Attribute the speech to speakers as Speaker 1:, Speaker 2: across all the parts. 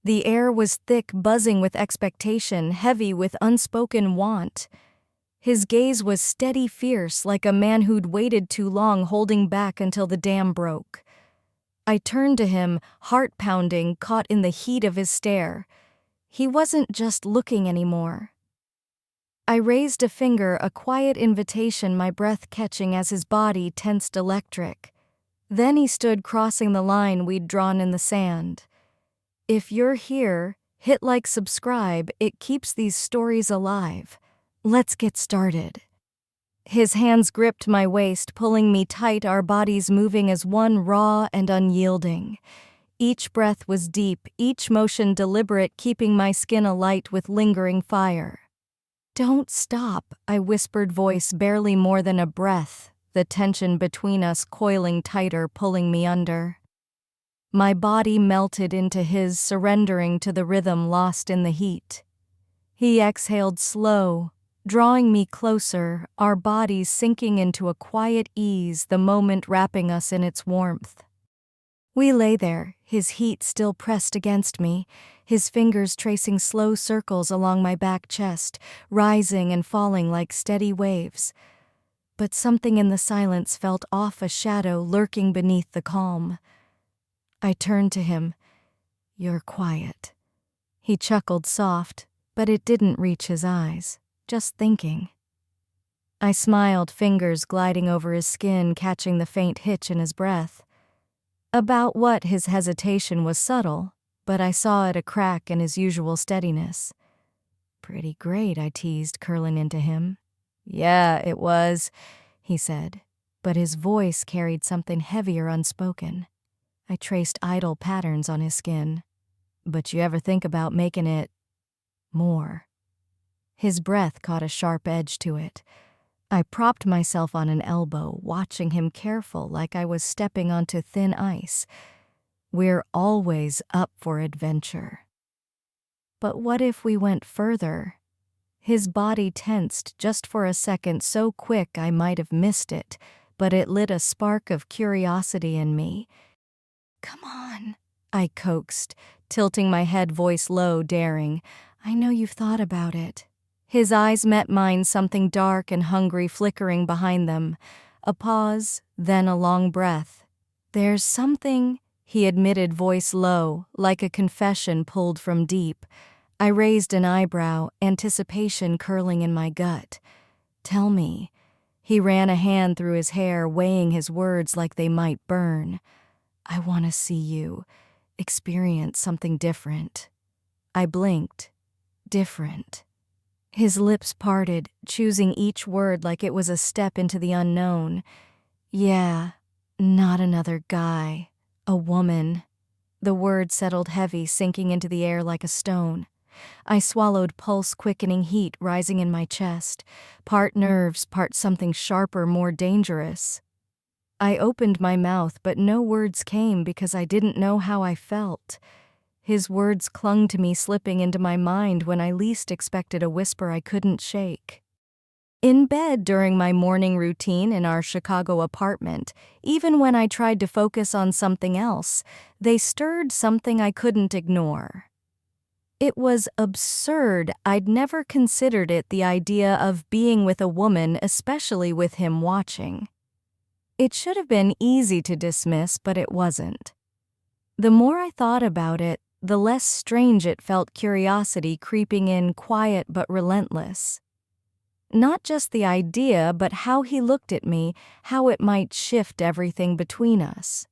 Speaker 1: The air was thick, buzzing with expectation, heavy with unspoken want. His gaze was steady, fierce, like a man who'd waited too long, holding back until the dam broke. I turned to him, heart pounding, caught in the heat of his stare. He wasn't just looking anymore. I raised a finger, a quiet invitation, my breath catching as his body tensed electric. Then he stood, crossing the line we'd drawn in the sand. If you're here, hit like, subscribe, it keeps these stories alive. Let's get started. His hands gripped my waist, pulling me tight, our bodies moving as one, raw and unyielding. Each breath was deep, each motion deliberate, keeping my skin alight with lingering fire. "Don't stop," I whispered, voice barely more than a breath, the tension between us coiling tighter, pulling me under. My body melted into his, surrendering to the rhythm, lost in the heat. He exhaled slow, drawing me closer, our bodies sinking into a quiet ease, the moment wrapping us in its warmth. We lay there, his heat still pressed against me, his fingers tracing slow circles along my back chest, rising and falling like steady waves. But something in the silence felt off, a shadow lurking beneath the calm. I turned to him. "You're quiet." He chuckled soft, but it didn't reach his eyes. "Just thinking." I smiled, fingers gliding over his skin, catching the faint hitch in his breath. About what? His hesitation was subtle, but I saw it, a crack in his usual steadiness. "Pretty great," I teased, curling into him. "Yeah, it was," he said, but his voice carried something heavier, unspoken. I traced idle patterns on his skin. "But you ever think about making it more?" His breath caught a sharp edge to it. I propped myself on an elbow, watching him, careful, like I was stepping onto thin ice. "We're always up for adventure." "But what if we went further?" His body tensed just for a second, so quick I might have missed it, but it lit a spark of curiosity in me. "Come on," I coaxed, tilting my head, voice low, daring. "I know you've thought about it." His eyes met mine, something dark and hungry flickering behind them. A pause, then a long breath. "There's something," he admitted, voice low, like a confession pulled from deep. I raised an eyebrow, anticipation curling in my gut. "Tell me." He ran a hand through his hair, weighing his words like they might burn. "I want to see you, experience something different." I blinked. Different. His lips parted, choosing each word like it was a step into the unknown. "Yeah, not another guy. A woman." The word settled heavy, sinking into the air like a stone. I swallowed, pulse quickening, heat rising in my chest. Part nerves, part something sharper, more dangerous. I opened my mouth, but no words came because I didn't know how I felt. His words clung to me, slipping into my mind when I least expected, a whisper I couldn't shake. In bed during my morning routine in our Chicago apartment, even when I tried to focus on something else, they stirred something I couldn't ignore. It was absurd. I'd never considered it, the idea of being with a woman, especially with him watching. It should have been easy to dismiss, but it wasn't. The more I thought about it, the less strange it felt, curiosity creeping in, quiet but relentless. Not just the idea, but how he looked at me, how it might shift everything between us.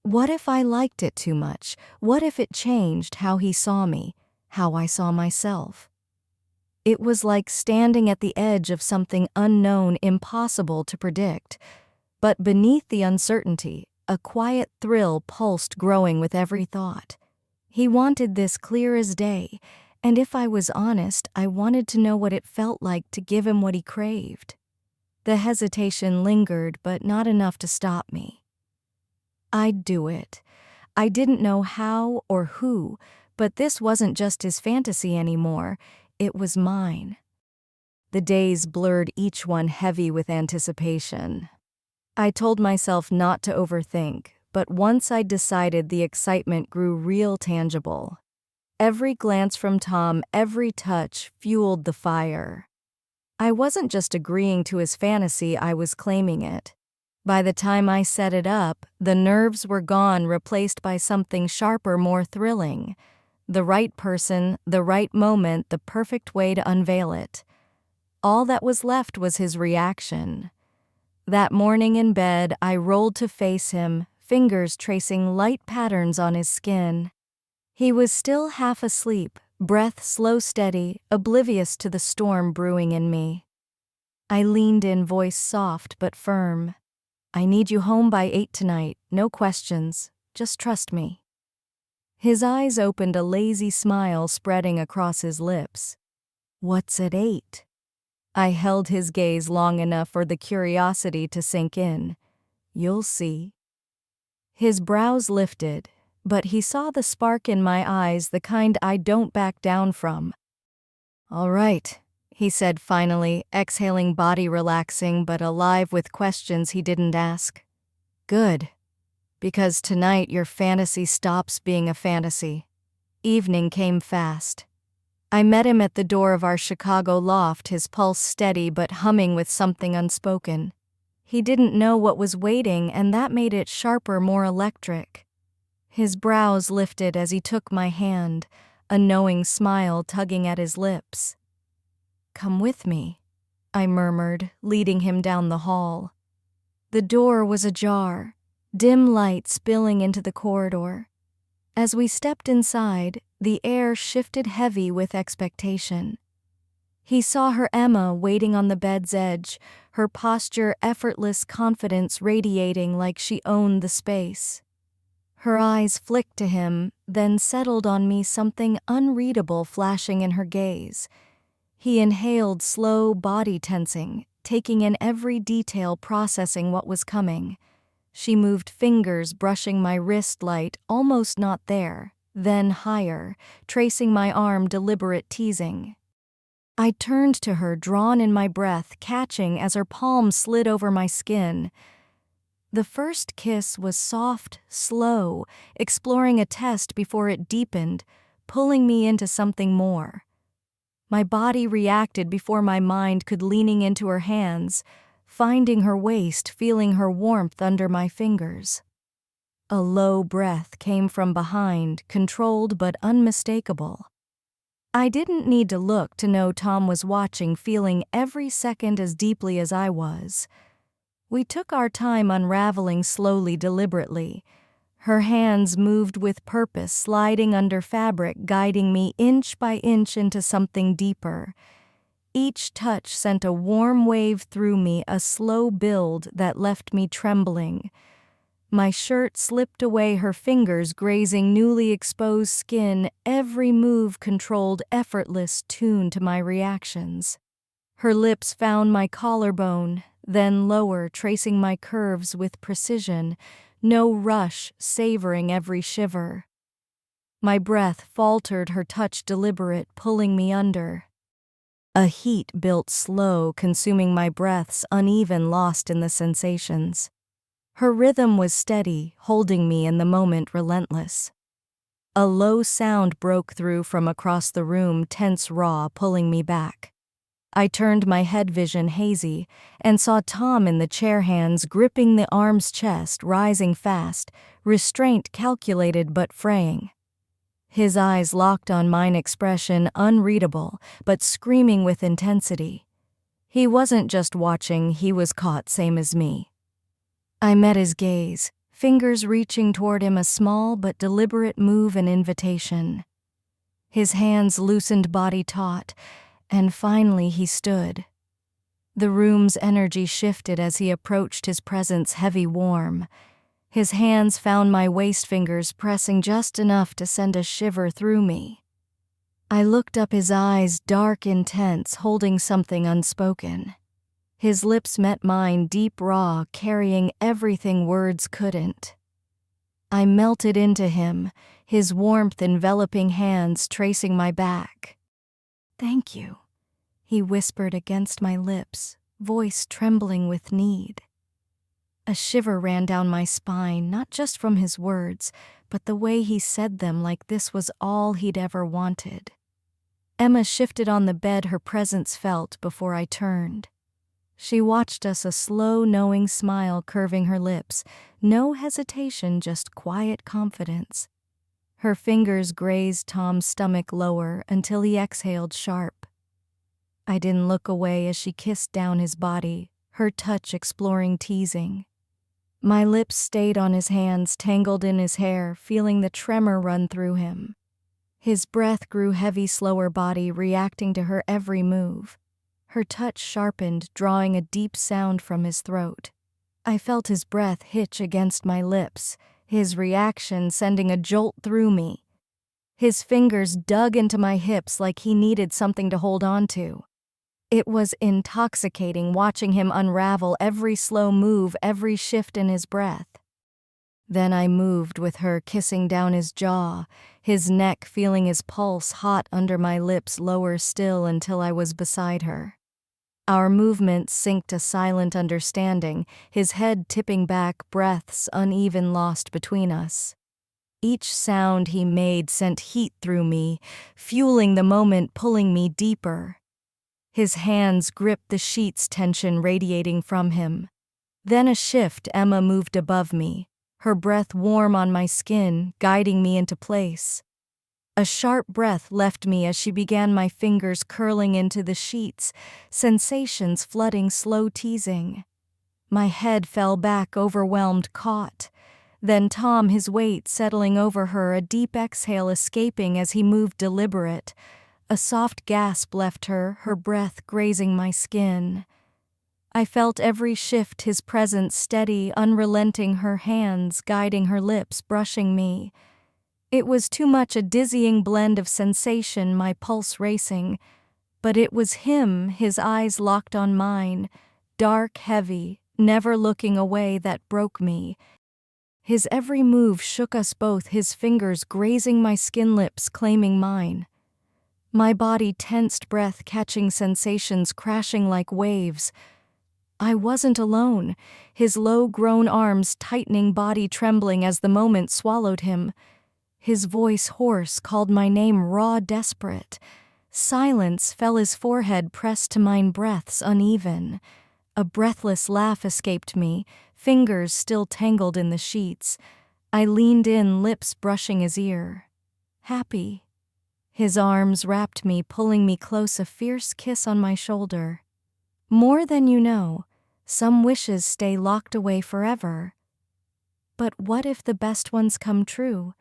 Speaker 1: What if I liked it too much? What if it changed how he saw me, how I saw myself? It was like standing at the edge of something unknown, impossible to predict. But beneath the uncertainty, a quiet thrill pulsed, growing with every thought. He wanted this clear as day, and if I was honest, I wanted to know what it felt like to give him what he craved. The hesitation lingered, but not enough to stop me. I'd do it. I didn't know how or who, but this wasn't just his fantasy anymore, it was mine. The days blurred, each one heavy with anticipation. I told myself not to overthink, but once I decided, the excitement grew real, tangible. Every glance from Tom, every touch, fueled the fire. I wasn't just agreeing to his fantasy, I was claiming it. By the time I set it up, the nerves were gone, replaced by something sharper, more thrilling. The right person, the right moment, the perfect way to unveil it. All that was left was his reaction. That morning in bed, I rolled to face him, fingers tracing light patterns on his skin. He was still half asleep, breath slow, steady, oblivious to the storm brewing in me. I leaned in, voice soft but firm. "I need you home by 8 tonight, no questions, just trust me." His eyes opened, a lazy smile spreading across his lips. "What's at 8? I held his gaze long enough for the curiosity to sink in. "You'll see." His brows lifted, but he saw the spark in my eyes, the kind I don't back down from. "All right," he said finally, exhaling, body relaxing but alive with questions he didn't ask. "Good. Because tonight your fantasy stops being a fantasy." Evening came fast. I met him at the door of our Chicago loft, his pulse steady but humming with something unspoken. He didn't know what was waiting, and that made it sharper, more electric. His brows lifted as he took my hand, a knowing smile tugging at his lips. "Come with me," I murmured, leading him down the hall. The door was ajar, dim light spilling into the corridor. As we stepped inside, the air shifted heavy with expectation. He saw her, Emma, waiting on the bed's edge, her posture effortless, confidence radiating like she owned the space. Her eyes flicked to him, then settled on me, something unreadable flashing in her gaze. He inhaled, slow, body tensing, taking in every detail, processing what was coming. She moved fingers, brushing my wrist light, almost not there, then higher, tracing my arm, deliberate, teasing. I turned to her, drawn in my breath, catching as her palm slid over my skin. The first kiss was soft, slow, exploring a test before it deepened, pulling me into something more. My body reacted before my mind could, leaning into her hands, finding her waist, feeling her warmth under my fingers. A low breath came from behind, controlled but unmistakable. I didn't need to look to know Tom was watching, feeling every second as deeply as I was. We took our time, unraveling slowly, deliberately. Her hands moved with purpose, sliding under fabric, guiding me inch by inch into something deeper. Each touch sent a warm wave through me, a slow build that left me trembling. My shirt slipped away, her fingers grazing newly exposed skin, every move controlled, effortless, tuned to my reactions. Her lips found my collarbone, then lower, tracing my curves with precision, no rush, savoring every shiver. My breath faltered, her touch deliberate, pulling me under. A heat built slow, consuming my breaths, uneven, lost in the sensations. Her rhythm was steady, holding me in the moment, relentless. A low sound broke through from across the room, tense, raw, pulling me back. I turned, my head vision hazy, and saw Tom in the chair, hands gripping the arm's chest, rising fast, restraint calculated but fraying. His eyes locked on mine, expression unreadable, but screaming with intensity. He wasn't just watching, he was caught, same as me. I met his gaze, fingers reaching toward him, a small but deliberate move, an invitation. His hands loosened, body taut, and finally he stood. The room's energy shifted as he approached, his presence heavy, warm. His hands found my waist, fingers pressing just enough to send a shiver through me. I looked up, his eyes dark, intense, holding something unspoken. His lips met mine, deep, raw, carrying everything words couldn't. I melted into him, his warmth enveloping, hands tracing my back. "Thank you," he whispered against my lips, voice trembling with need. A shiver ran down my spine, not just from his words, but the way he said them, like this was all he'd ever wanted. Emma shifted on the bed, her presence felt before I turned. She watched us, a slow, knowing smile curving her lips. No hesitation, just quiet confidence. Her fingers grazed Tom's stomach lower until he exhaled sharp. I didn't look away as she kissed down his body, her touch exploring, teasing. My lips stayed on his hands, tangled in his hair, feeling the tremor run through him. His breath grew heavy, slower body reacting to her every move. Her touch sharpened, drawing a deep sound from his throat. I felt his breath hitch against my lips, his reaction sending a jolt through me. His fingers dug into my hips like he needed something to hold on to. It was intoxicating watching him unravel, every slow move, every shift in his breath. Then I moved with her, kissing down his jaw, his neck, feeling his pulse hot under my lips, lower still until I was beside her. Our movements synced, a silent understanding, his head tipping back, breaths uneven lost between us. Each sound he made sent heat through me, fueling the moment, pulling me deeper. His hands gripped the sheets, tension radiating from him. Then a shift, Emma moved above me, her breath warm on my skin, guiding me into place. A sharp breath left me as she began, my fingers curling into the sheets, sensations flooding, slow teasing. My head fell back, overwhelmed, caught. Then Tom, his weight settling over her, a deep exhale escaping as he moved, deliberate. A soft gasp left her, her breath grazing my skin. I felt every shift, his presence steady, unrelenting, her hands guiding her lips, brushing me. It was too much, a dizzying blend of sensation, my pulse racing. But it was him, his eyes locked on mine, dark, heavy, never looking away, that broke me. His every move shook us both, his fingers grazing my skin, lips claiming mine. My body tensed, breath catching, sensations crashing like waves. I wasn't alone, his low-grown arms tightening, body trembling as the moment swallowed him. His voice hoarse called my name, raw, desperate. Silence fell, his forehead pressed to mine, breaths uneven. A breathless laugh escaped me, fingers still tangled in the sheets. I leaned in, lips brushing his ear. Happy. His arms wrapped me, pulling me close, a fierce kiss on my shoulder. More than you know, some wishes stay locked away forever. But what if the best ones come true?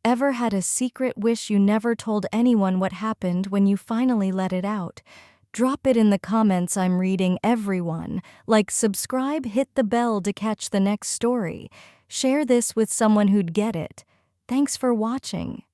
Speaker 1: Ever had a secret wish you never told anyone? What happened when you finally let it out? Drop it in the comments, I'm reading everyone. Like, subscribe, hit the bell to catch the next story. Share this with someone who'd get it. Thanks for watching.